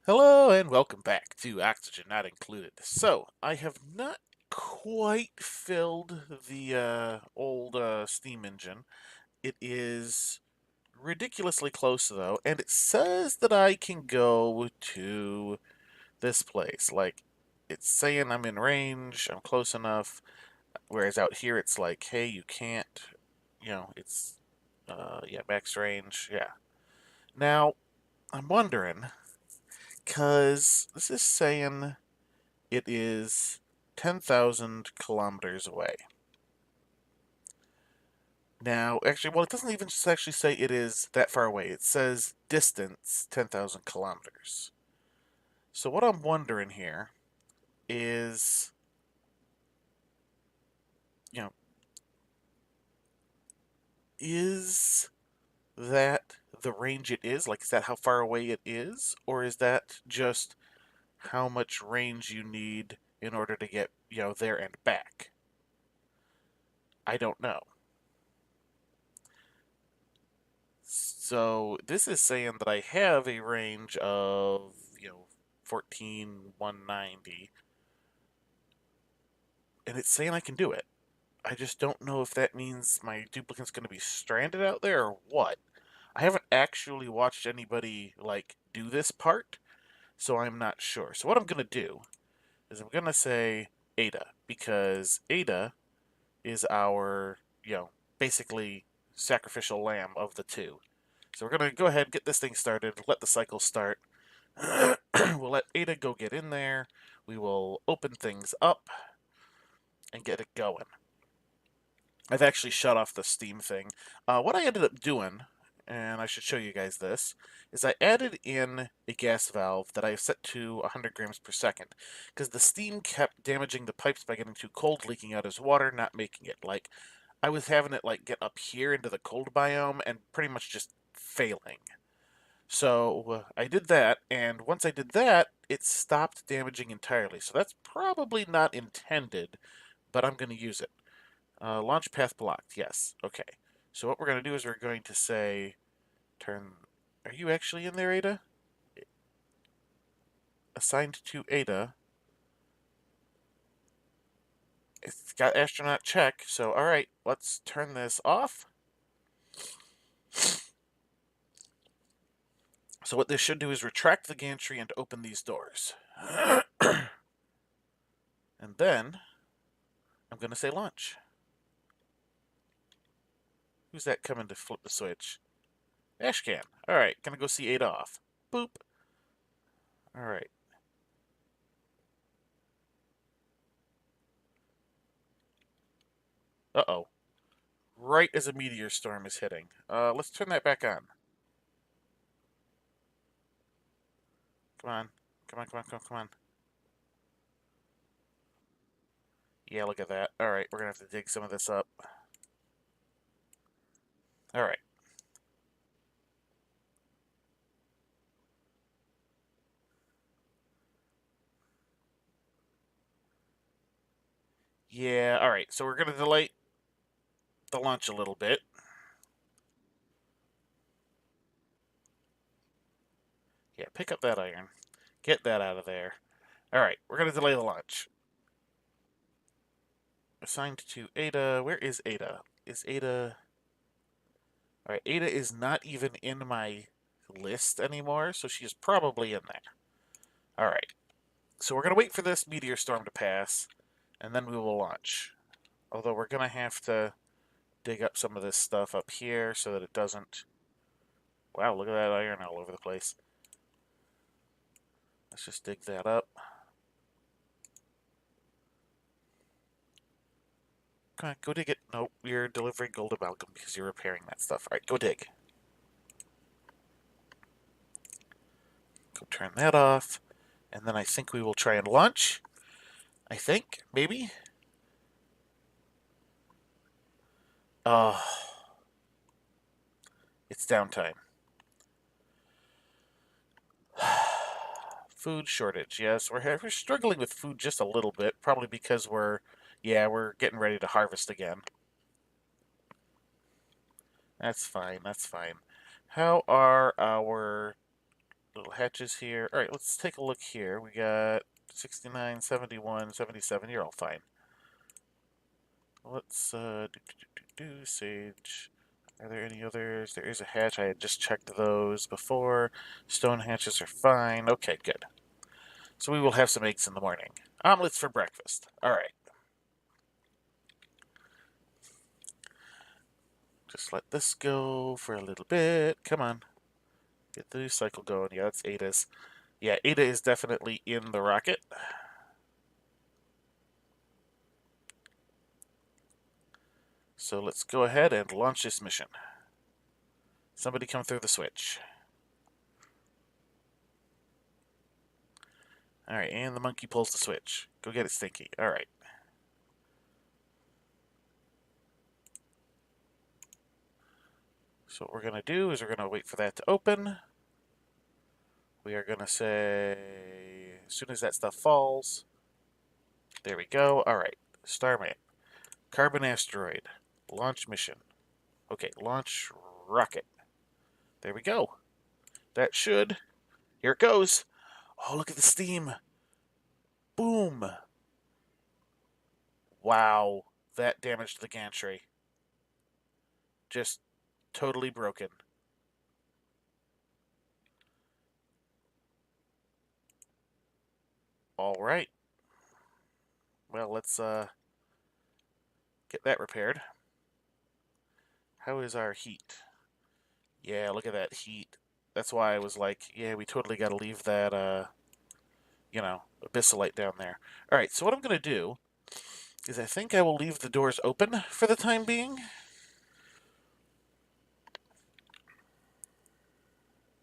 Hello and welcome back to Oxygen Not Included. So, I have not quite filled the old steam engine. It is ridiculously close though, and it says that I can go to this place. Like, it's saying I'm in range, I'm close enough, whereas out here it's like, hey, you can't, it's, yeah, max range, yeah. Now, I'm wondering, because this is saying it is 10,000 kilometers away. Now, actually, well, it doesn't even actually say it is that far away. It says distance 10,000 kilometers. So what I'm wondering here is, you know, is that the range it is? Like, is that how far away it is? Or is that just how much range you need in order to get, there and back? I don't know. So this is saying that I have a range of, 14,190, and it's saying I can do it. I just don't know if that means my duplicate's going to be stranded out there or what. I haven't actually watched anybody, like, do this part, so I'm not sure. So what I'm going to do is I'm going to say Ada, because Ada is our, basically sacrificial lamb of the two. So we're going to go ahead and get this thing started, let the cycle start. We'll let Ada go get in there. We will open things up and get it going. I've actually shut off the Steam thing. What I ended up doing, and I should show you guys this, is I added in a gas valve that I set to 100 grams per second, because the steam kept damaging the pipes by getting too cold, leaking out as water, not making it. Like, I was having it like get up here into the cold biome and pretty much just failing. So I did that, and once I did that, it stopped damaging entirely. So that's probably not intended, but I'm going to use it. Launch path blocked, yes. Okay. So what we're going to do is we're going to say, turn... Are you actually in there, Ada? Assigned to Ada. It's got astronaut check, so alright, let's turn this off. So what this should do is retract the gantry and open these doors. And then, I'm going to say launch. Who's that coming to flip the switch? Ashcan. Alright, gonna go see Ada off. Boop. Alright. Uh-oh. Right as a meteor storm is hitting. Let's turn that back on. Come on. Come on, come on, come on, come on. Yeah, look at that. Alright, we're gonna have to dig some of this up. Alright. Yeah, alright, so we're gonna delay the launch a little bit. Yeah, pick up that iron. Get that out of there. Alright, we're gonna delay the launch. Assigned to Ada. Where is Ada? Is Ada... Alright, Ada is not even in my list anymore, so she is probably in there. Alright, so we're going to wait for this meteor storm to pass, and then we will launch. Although we're going to have to dig up some of this stuff up here so that it doesn't... Wow, look at that iron all over the place. Let's just dig that up. Come on, go dig it. Nope, you're delivering gold amalgam because you're repairing that stuff. Alright, go dig. Go turn that off. And then I think we will try and launch. I think, maybe. Oh, it's downtime. Food shortage, yes. We're struggling with food just a little bit, probably because we're getting ready to harvest again. That's fine, that's fine. How are our little hatches here. All right, let's take a look here. We got 69, 71, 77. You're all fine. Let's sage. Are there any others? There is a hatch. I had just checked those before. Stone hatches are fine. Okay, good. So we will have some eggs in the morning. Omelets for breakfast. All right. Just let this go for a little bit. Come on. Get the new cycle going. Yeah, that's Ada's. Yeah, Ada is definitely in the rocket. So let's go ahead and launch this mission. Somebody come through the switch. Alright, and the monkey pulls the switch. Go get it, Stinky. Alright. So what we're going to do is we're going to wait for that to open. We are going to say, as soon as that stuff falls, there we go. Alright, Starman. Carbon asteroid. Launch mission. Okay, launch rocket. There we go. That should. Here it goes. Oh, look at the steam. Boom. Wow. That damaged the gantry. Just totally broken. All right. Well, let's get that repaired. How is our heat? Yeah, look at that heat. That's why I was like, yeah, we totally got to leave that, abyssalite down there. All right, so what I'm going to do is I think I will leave the doors open for the time being.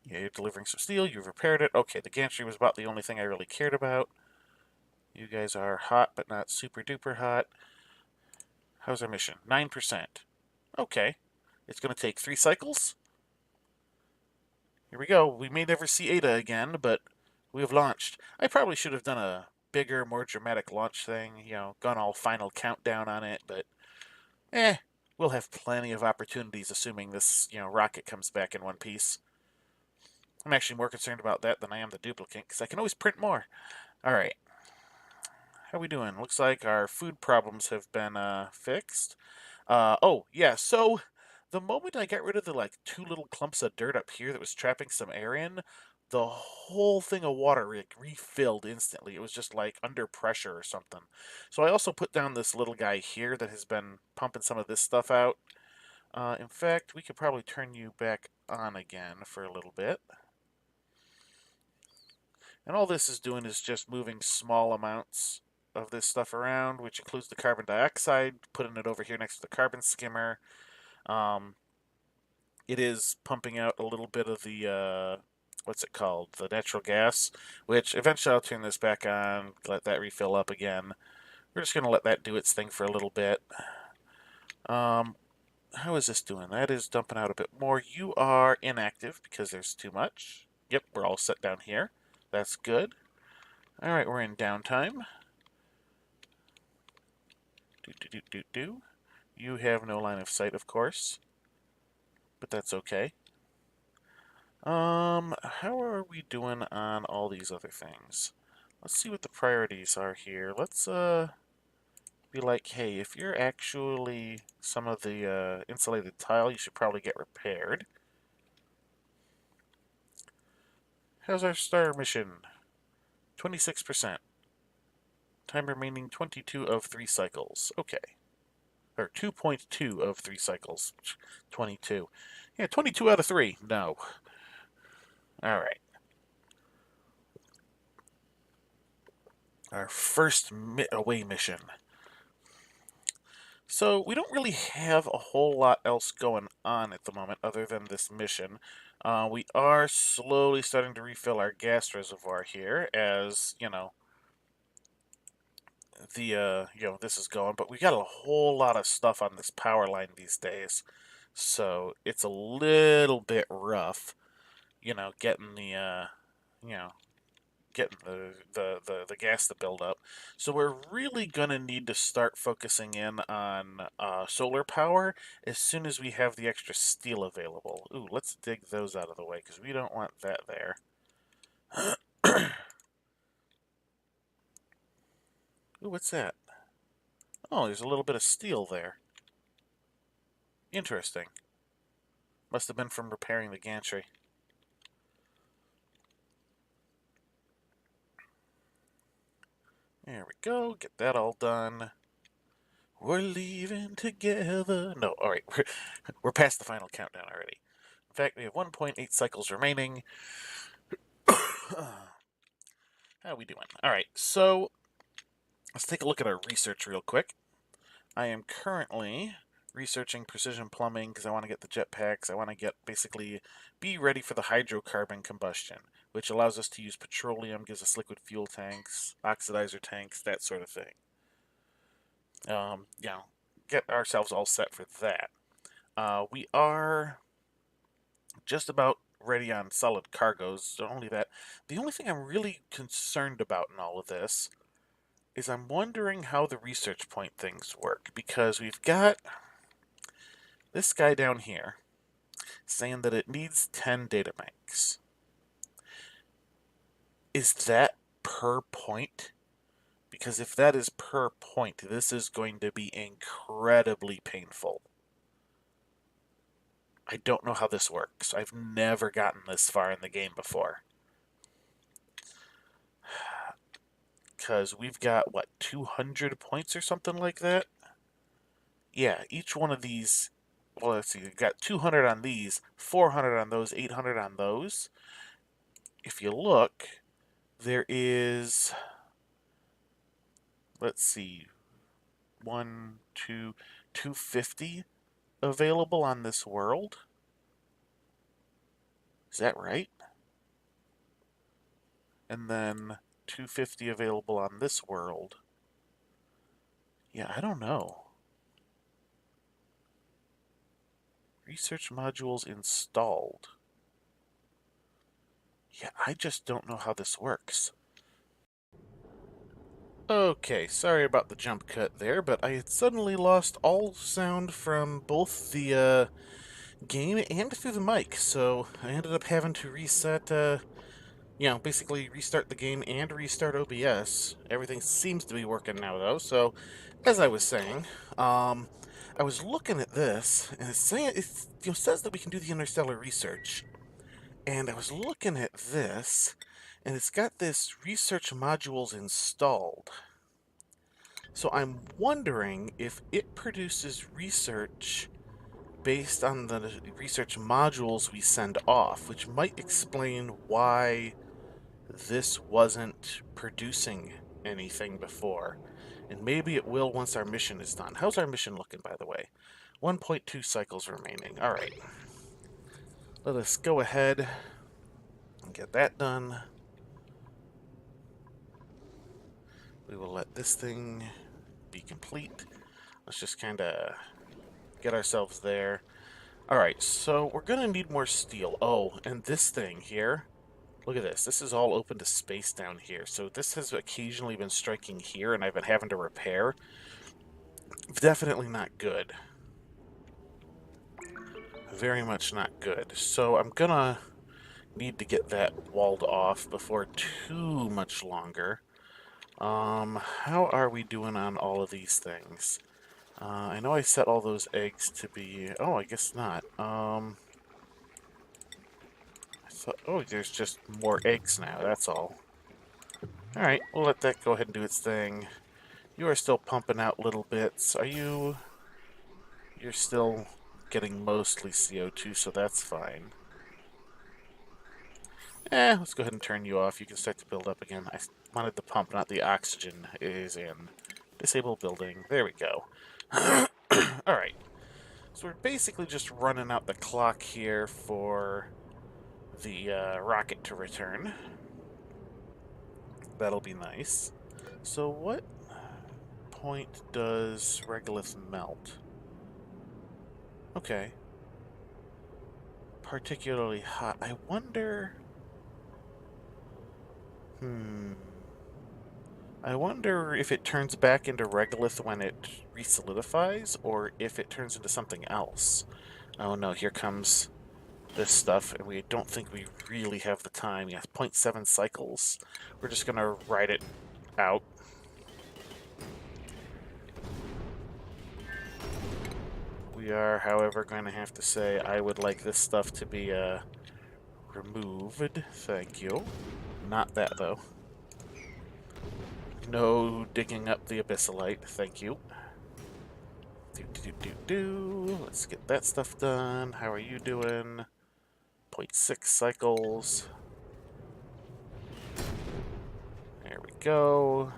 Yeah, you're delivering some steel. You've repaired it. Okay, the gantry was about the only thing I really cared about. You guys are hot, but not super duper hot. How's our mission? 9%. Okay. It's going to take 3 cycles. Here we go. We may never see Ada again, but we have launched. I probably should have done a bigger, more dramatic launch thing, gone all final countdown on it, but we'll have plenty of opportunities assuming this, rocket comes back in one piece. I'm actually more concerned about that than I am the duplicate, because I can always print more. Alright. How we doing? Looks like our food problems have been fixed. Oh, yeah, so the moment I got rid of the 2 little clumps of dirt up here that was trapping some air in, the whole thing of water refilled instantly. It was just under pressure or something. So I also put down this little guy here that has been pumping some of this stuff out. In fact, we could probably turn you back on again for a little bit. And all this is doing is just moving small amounts of this stuff around, which includes the carbon dioxide, putting it over here next to the carbon skimmer. It is pumping out a little bit of the, what's it called? The natural gas, which eventually I'll turn this back on, let that refill up again. We're just going to let that do its thing for a little bit. How is this doing? That is dumping out a bit more. You are inactive because there's too much. Yep, we're all set down here. That's good. Alright, we're in downtime. You have no line of sight, of course. But that's okay. How are we doing on all these other things? Let's see what the priorities are here. Let's, be like, hey, if you're actually some of the, insulated tile, you should probably get repaired. How's our star mission? 26%. Time remaining 22 of 3 cycles. Okay. Or 2.2 of 3 cycles. 22. Yeah, 22 out of 3. No. Alright. Our first away mission. So, we don't really have a whole lot else going on at the moment other than this mission. We are slowly starting to refill our gas reservoir here as, this is going, but we got a whole lot of stuff on this power line these days. So, it's a little bit rough, getting the, getting the gas to build up. So we're really going to need to start focusing in on solar power as soon as we have the extra steel available. Ooh, let's dig those out of the way because we don't want that there. Ooh, what's that? Oh, there's a little bit of steel there. Interesting. Must have been from repairing the gantry. There we go. Get that all done. We're leaving together. No, alright. We're past the final countdown already. In fact, we have 1.8 cycles remaining. How are we doing? Alright, so let's take a look at our research real quick. I am currently researching precision plumbing because I want to get the jetpacks. I want to get, basically, be ready for the hydrocarbon combustion, which allows us to use petroleum, gives us liquid fuel tanks, oxidizer tanks, that sort of thing. You know, get ourselves all set for that. We are just about ready on solid cargoes. So only that. The only thing I'm really concerned about in all of this is I'm wondering how the research point things work, because we've got this guy down here saying that it needs 10 data banks. Is that per point? Because if that is per point, this is going to be incredibly painful. I don't know how this works. I've never gotten this far in the game before. Because we've got, what, 200 points or something like that? Yeah, each one of these... Well, let's see. We've got 200 on these, 400 on those, 800 on those. If you look, there is... Let's see. 250 available on this world. Is that right? And then 250 available on this world. Yeah, I don't know. Research modules installed. Yeah, I just don't know how this works. Okay, sorry about the jump cut there, but I had suddenly lost all sound from both the game and through the mic, so I ended up having to reset, basically restart the game and restart OBS. Everything seems to be working now, though, so as I was saying, I was looking at this, and it's saying, says that we can do the interstellar research. And I was looking at this, and it's got this research modules installed. So I'm wondering if it produces research based on the research modules we send off, which might explain why this wasn't producing anything before. And maybe it will once our mission is done. How's our mission looking, by the way? 1.2 cycles remaining. Alright. Let us go ahead and get that done. We will let this thing be complete. Let's just kind of get ourselves there. Alright, so we're going to need more steel. Oh, and this thing here, look at this. This is all open to space down here. So this has occasionally been striking here, and I've been having to repair. Definitely not good. Very much not good. So I'm going to need to get that walled off before too much longer. How are we doing on all of these things? I know I set all those eggs to be... Oh, I guess not. Oh, there's just more eggs now, that's all. Alright, we'll let that go ahead and do its thing. You are still pumping out little bits. Are you... You're still getting mostly CO2, so that's fine. Let's go ahead and turn you off. You can start to build up again. I wanted the pump, not the oxygen, is in. Disable building. There we go. Alright. So we're basically just running out the clock here for the rocket to return. That'll be nice. So what point does regolith melt? Okay. Particularly hot. I wonder... I wonder if it turns back into regolith when it resolidifies, or if it turns into something else. Oh no, here comes this stuff, and we don't think we really have the time. Yeah, 0.7 cycles. We're just gonna ride it out. We are, however, going to have to say I would like this stuff to be removed. Thank you. Not that, though. No digging up the abyssalite. Thank you. Let's get that stuff done. How are you doing? 0.6 cycles. There we go.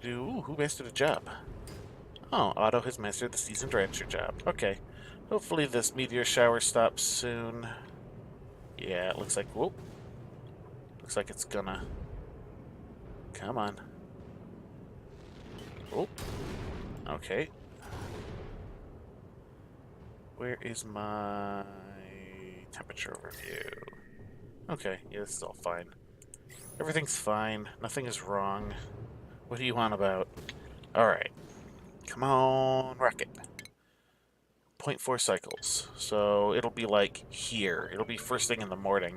Ooh, who mastered a job? Oh, Otto has mastered the seasoned rancher job. Okay. Hopefully this meteor shower stops soon. Yeah, it looks like... Whoop. Looks like it's gonna... Come on. Oh. Okay. Where is my temperature overview? Okay, yeah, this is all fine. Everything's fine. Nothing is wrong. What do you want about? Alright. Come on, rocket. 0.4 cycles. So it'll be like here. It'll be first thing in the morning.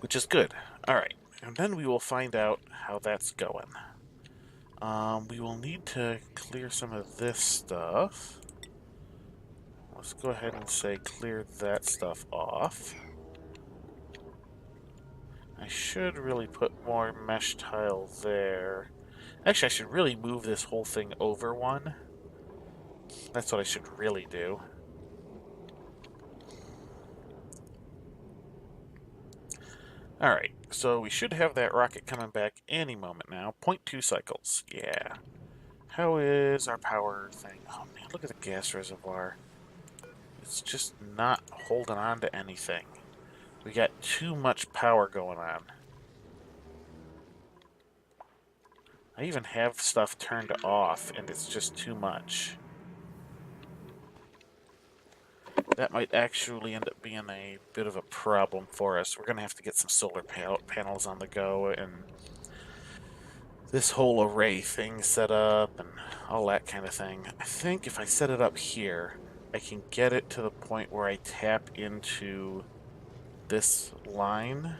Which is good. Alright. And then we will find out how that's going. We will need to clear some of this stuff. Let's go ahead and say clear that stuff off. I should really put more mesh tile there. Actually, I should really move this whole thing over one. That's what I should really do. Alright, so we should have that rocket coming back any moment now. 0.2 cycles. Yeah. How is our power thing? Oh man, look at the gas reservoir. It's just not holding on to anything. We got too much power going on. I even have stuff turned off, and it's just too much. That might actually end up being a bit of a problem for us. We're going to have to get some solar panels on the go, and this whole array thing set up, and all that kind of thing. I think if I set it up here, I can get it to the point where I tap into this line.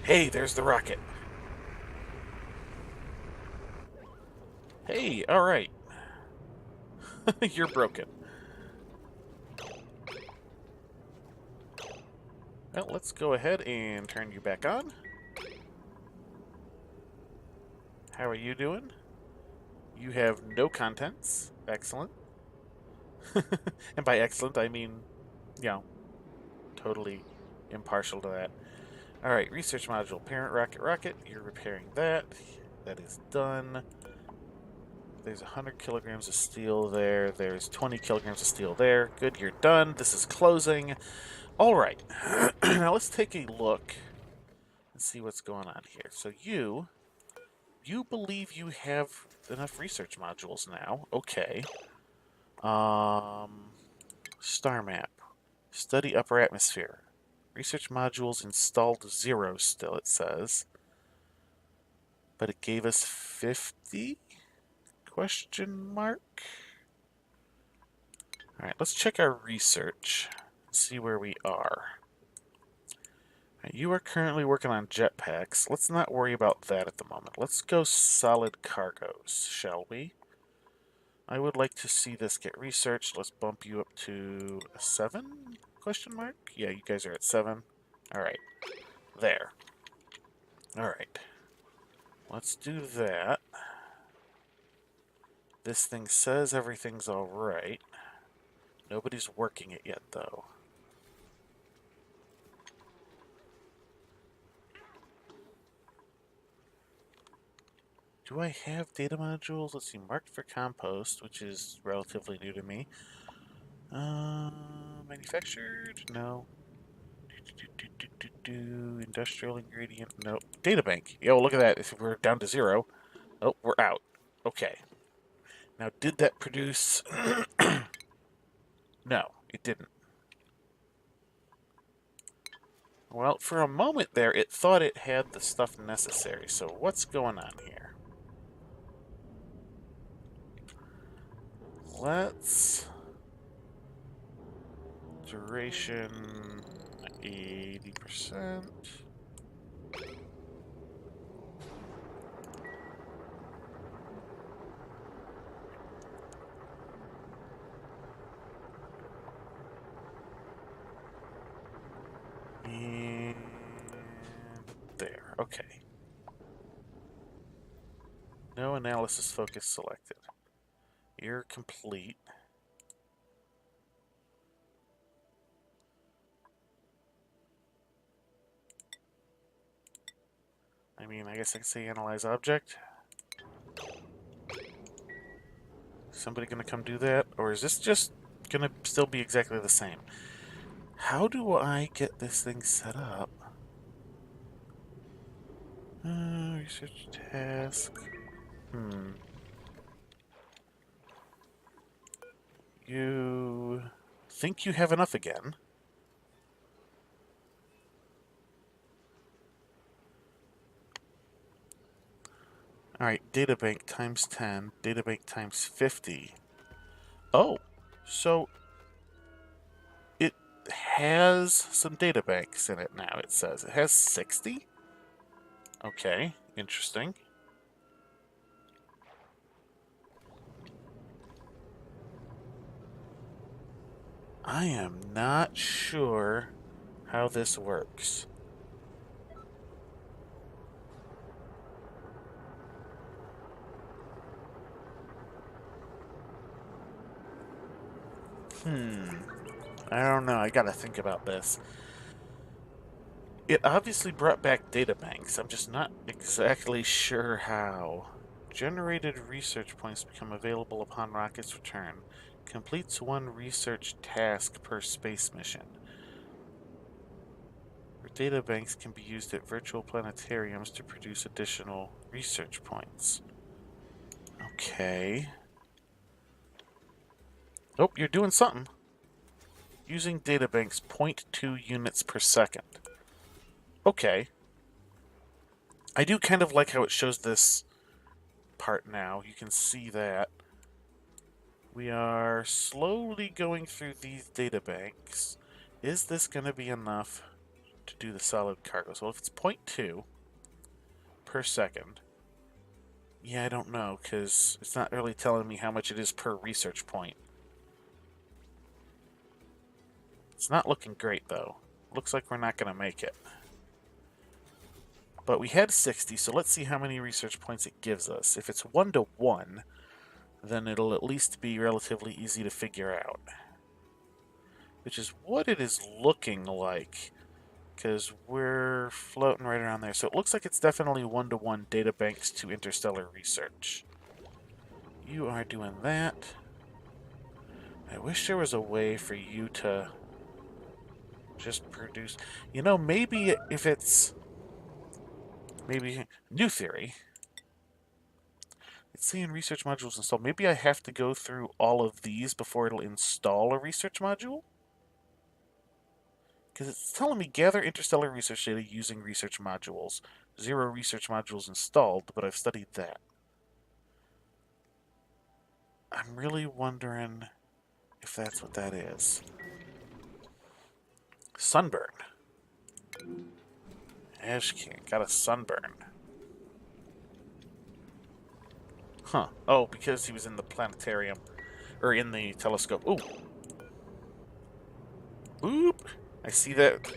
Hey, there's the rocket. Hey, alright. You're broken. Well, let's go ahead and turn you back on. How are you doing? You have no contents. Excellent. And by excellent, I mean, you know, totally impartial to that. Alright, research module, parent rocket. You're repairing that. That is done. There's 100 kilograms of steel there. There's 20 kilograms of steel there. Good, you're done. This is closing. Alright. Now let's take a look and see what's going on here. So you believe you have enough research modules now. Okay. Star map. Study upper atmosphere. Research modules installed 0 still, it says. But it gave us 50? Question mark? Alright, let's check our research. See where we are. Right, you are currently working on jetpacks. Let's not worry about that at the moment. Let's go solid cargoes, shall we? I would like to see this get researched. Let's bump you up to a 7? Question mark? Yeah, you guys are at 7. Alright. There. Alright. Let's do that. This thing says everything's alright. Nobody's working it yet, though. Do I have data modules? Let's see, marked for compost, which is relatively new to me. Manufactured? No. Industrial ingredient? No. Data bank. Yo, look at that. If we're down to 0. Oh, we're out. Okay. Now, did that produce... No, it didn't. Well, for a moment there, it thought it had the stuff necessary. So what's going on here? Let's... Duration... 80%. And there. Okay. No analysis focus selected. You're complete. I mean, I guess I can say analyze object. Somebody gonna come do that? Or is this just gonna still be exactly the same? How do I get this thing set up? Research task. You think you have enough again? Alright, databank times 10, databank times 50. Oh, so it has some databanks in it now, it says. It has 60? Okay, interesting. I am not sure how this works. I don't know. I gotta think about this. It obviously brought back databanks. I'm just not exactly sure how. Generated research points become available upon rocket's return. Completes one research task per space mission. Databanks can be used at virtual planetariums to produce additional research points. Okay. Oh, you're doing something. Using databanks 0.2 units per second. Okay. I do kind of like how it shows this part now. You can see that. We are slowly going through these databanks. Is this going to be enough to do the solid cargoes? Well, if it's 0.2 per second, yeah, I don't know, because it's not really telling me how much it is per research point. It's not looking great, though. Looks like we're not going to make it. But we had 60, so let's see how many research points it gives us. If it's 1 to 1, then it'll at least be relatively easy to figure out. Which is what it is looking like, because we're floating right around there. So it looks like it's definitely 1 to 1 databanks to interstellar research. You are doing that. I wish there was a way for you to just produce... You know, maybe if it's... Maybe... New theory. It's saying research modules installed. Maybe I have to go through all of these before it'll install a research module? Because it's telling me gather interstellar research data using research modules. 0 research modules installed, but I've studied that. I'm really wondering if that's what that is. Sunburn. Ash King got a sunburn. Huh. Oh, because he was in the planetarium. Or in the telescope. Ooh. Boop. I see that.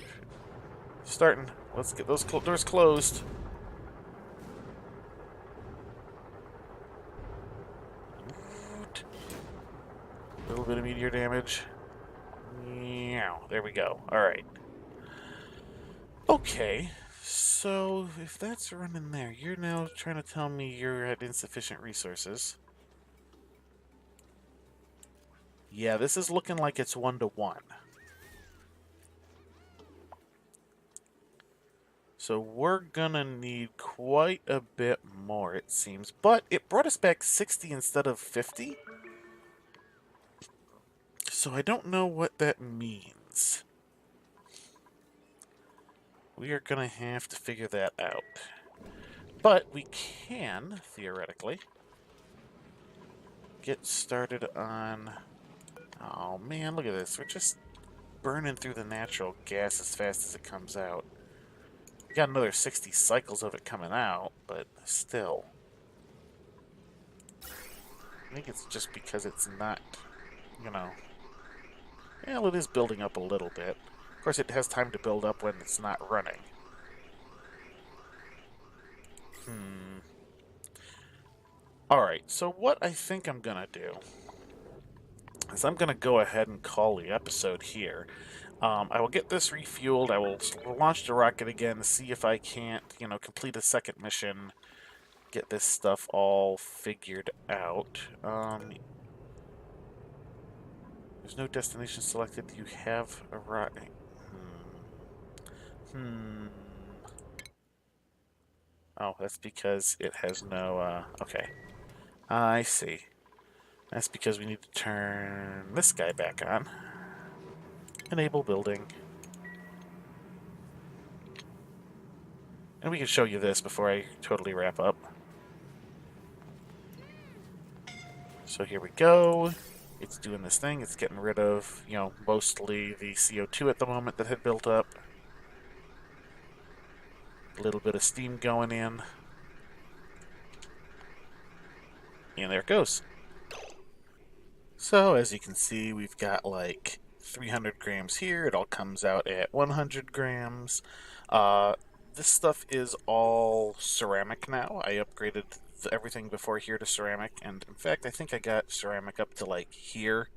Starting. Let's get those doors closed. A little bit of meteor damage. Meow. There we go. Alright. Okay. So, if that's running there, you're now trying to tell me you're at insufficient resources. Yeah, this is looking like it's 1 to 1. So we're gonna need quite a bit more, it seems. But it brought us back 60 instead of 50. So I don't know what that means. We are gonna have to figure that out. But we can, theoretically, get started on... Oh man, look at this. We're just burning through the natural gas as fast as it comes out. Got another 60 cycles of it coming out, but still. I think it's just because it's not, you know... Well, it is building up a little bit. Of course, it has time to build up when it's not running. Alright, so what I think I'm gonna do is I'm gonna go ahead and call the episode here. I will get this refueled, I will launch the rocket again, see if I can't, complete a second mission, get this stuff all figured out. There's no destination selected. You have a rocket. Oh, that's because it has no, okay. I see. That's because we need to turn this guy back on. Enable building. And we can show you this before I totally wrap up. So here we go. It's doing this thing. It's getting rid of, mostly the CO2 at the moment that had built up. A little bit of steam going in. And there it goes. So, as you can see, we've got like 300 grams here. It all comes out at 100 grams. This stuff is all ceramic now. I upgraded everything before here to ceramic, and in fact, I think I got ceramic up to like here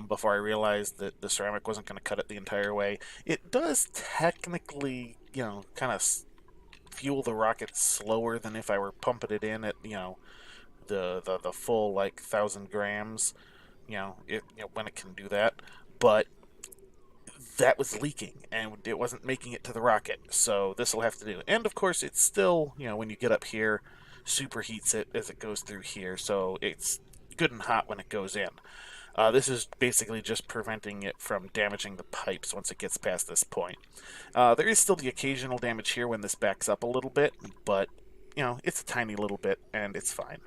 before I realized that the ceramic wasn't going to cut it the entire way. It does technically, kind of fuel the rocket slower than if I were pumping it in at, the full like 1,000 grams, when it can do that. But that was leaking and it wasn't making it to the rocket, so this will have to do. And of course, it's still, when you get up here, superheats it as it goes through here, so it's good and hot when it goes in. This is basically just preventing it from damaging the pipes once it gets past this point. There is still the occasional damage here when this backs up a little bit, but, it's a tiny little bit, and it's fine.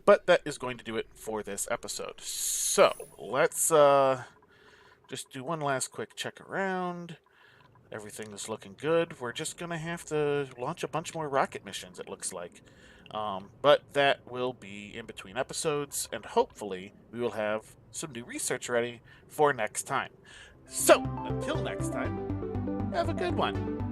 But that is going to do it for this episode. So, let's just do one last quick check around. Everything is looking good. We're just going to have to launch a bunch more rocket missions, it looks like. But that will be in between episodes, and hopefully we will have some new research ready for next time. So, until next time, have a good one.